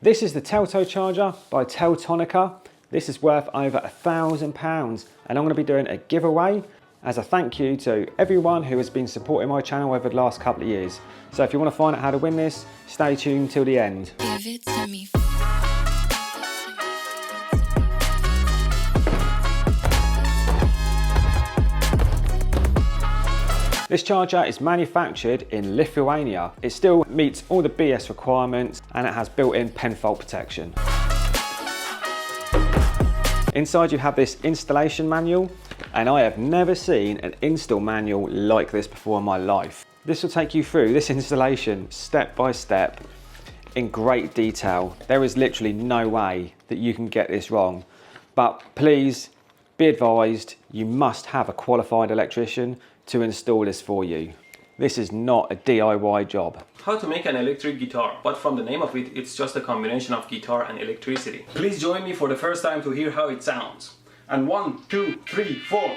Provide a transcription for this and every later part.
This is the Telto charger by Teltonika. This is worth over £1,000 and I'm going to be doing a giveaway as a thank you to everyone who has been supporting my channel over the last couple of years. So if you want to find out how to win this, stay tuned till the end. Give it to me. This charger is manufactured in Lithuania. It still meets all the BS requirements and it has built-in pen fault protection. Inside you have this installation manual, and I have never seen an install manual like this before in my life. This will take you through this installation step by step in great detail. There is literally no way that you can get this wrong, but please be advised, you must have a qualified electrician to install this for you. This is not a DIY job. How to make an electric guitar, but from the name of it, it's just a combination of guitar and electricity. Please join me for the first time to hear how it sounds. And 1, 2, 3, 4.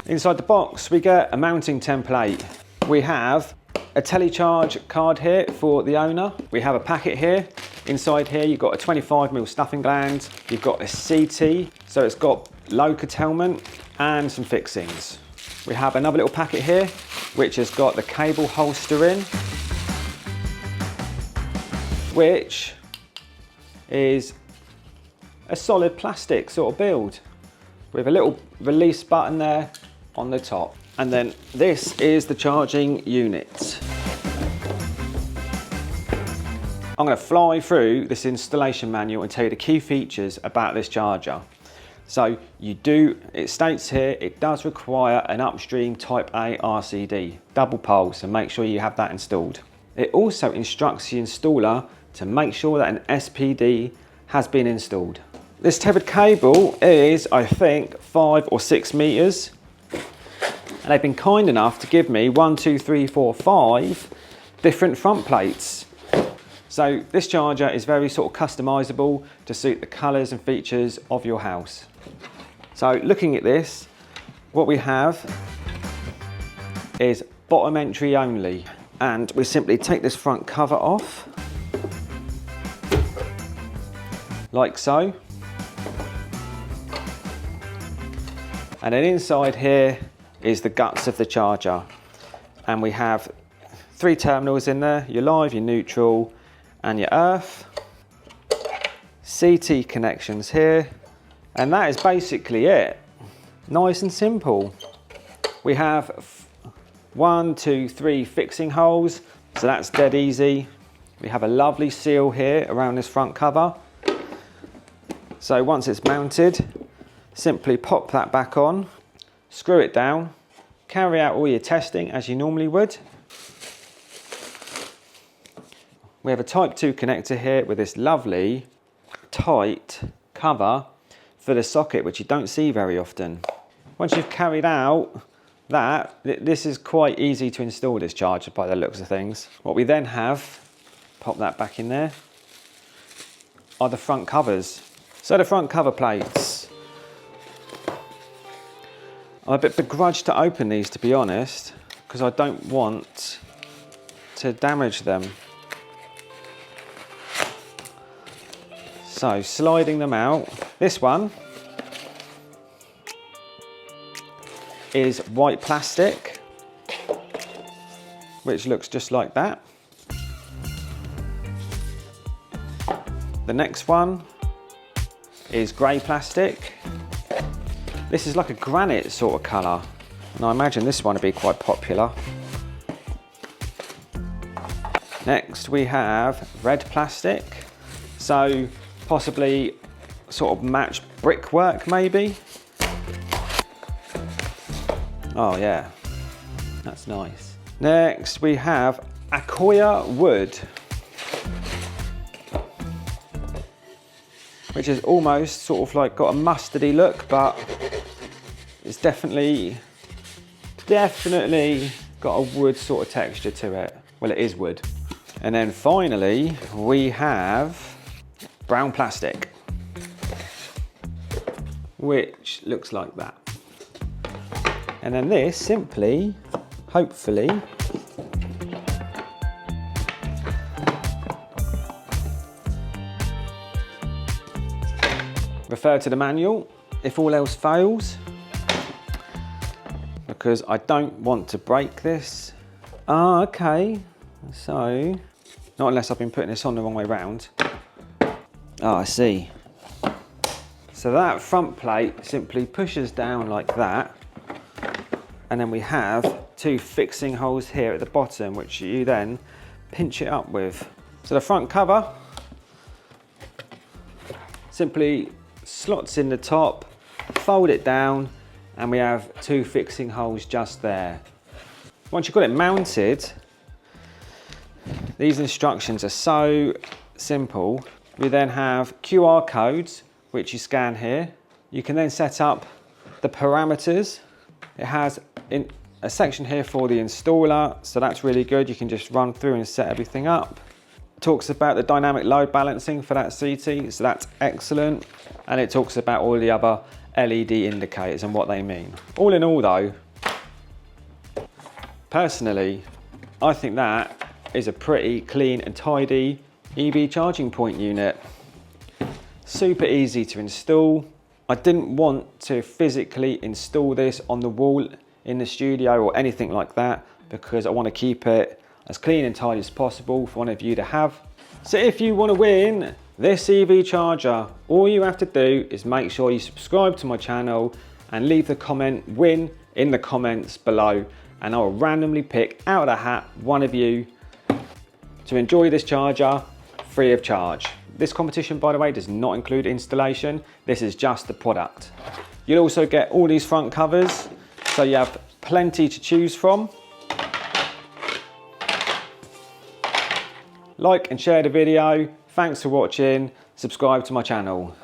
Inside the box we get a mounting template. We have a telecharge card here for the owner. We have a packet here. Inside here you've got a 25mm stuffing gland. You've got a CT, so it's got low curtailment and some fixings. We have another little packet here which has got the cable holster in, which is a solid plastic sort of build with a little release button there on the top. And then this is the charging unit. I'm going to fly through this installation manual and tell you the key features about this charger. So it states here, it does require an upstream type A RCD, double pole, so make sure you have that installed. It also instructs the installer to make sure that an SPD has been installed. This tethered cable is, I think, 5 or 6 meters. And they've been kind enough to give me 1, 2, 3, 4, 5 different front plates. So this charger is very sort of customizable to suit the colors and features of your house. So looking at this, what we have is bottom entry only. And we simply take this front cover off, like so. And then inside here is the guts of the charger. And we have 3 terminals in there, your live, your neutral, and your earth. CT connections here. And that is basically it. Nice and simple. We have 1, 2, 3 fixing holes, so that's dead easy. We have a lovely seal here around this front cover. So once it's mounted, simply pop that back on, screw it down, carry out all your testing as you normally would. We have a type 2 connector here with this lovely tight cover for the socket, which you don't see very often. Once you've carried out that, this is quite easy to install, this charger, by the looks of things. What we then have, pop that back in there, are the front covers. So the front cover plates. I'm a bit begrudged to open these, to be honest, because I don't want to damage them. So sliding them out, this one is white plastic, which looks just like that. The next one is grey plastic. This is like a granite sort of colour, and I imagine this one would be quite popular. Next we have red plastic, so possibly sort of matched brickwork maybe. Oh yeah, that's nice. Next we have Akoya wood, which is almost sort of like got a mustardy look, but it's definitely got a wood sort of texture to it. Well, it is wood. And then finally we have brown plastic, which looks like that. And then this simply, hopefully, Refer to the manual if all else fails, because I don't want to break this. Ah, okay. So, not unless I've been putting this on the wrong way round. Oh, I see. So that front plate simply pushes down like that. And then we have two fixing holes here at the bottom, which you then pinch it up with. So the front cover simply slots in the top, fold it down, and we have two fixing holes just there. Once you've got it mounted, these instructions are so simple. We then have QR codes, which you scan here. You can then set up the parameters. It has a section here for the installer, so that's really good. You can just run through and set everything up. It talks about the dynamic load balancing for that CT, so that's excellent. And it talks about all the other LED indicators and what they mean. All in all though, personally, I think that is a pretty clean and tidy EV charging point unit. Super easy to install. I didn't want to physically install this on the wall in the studio or anything like that, because I want to keep it as clean and tidy as possible for one of you to have. So if you want to win this EV charger, all you have to do is make sure you subscribe to my channel and leave the comment "win" in the comments below, and I will randomly pick out of the hat one of you to enjoy this charger free of charge. This competition, by the way, does not include installation. This is just the product. You'll also get all these front covers, so you have plenty to choose from. Like and share the video. Thanks for watching. Subscribe to my channel.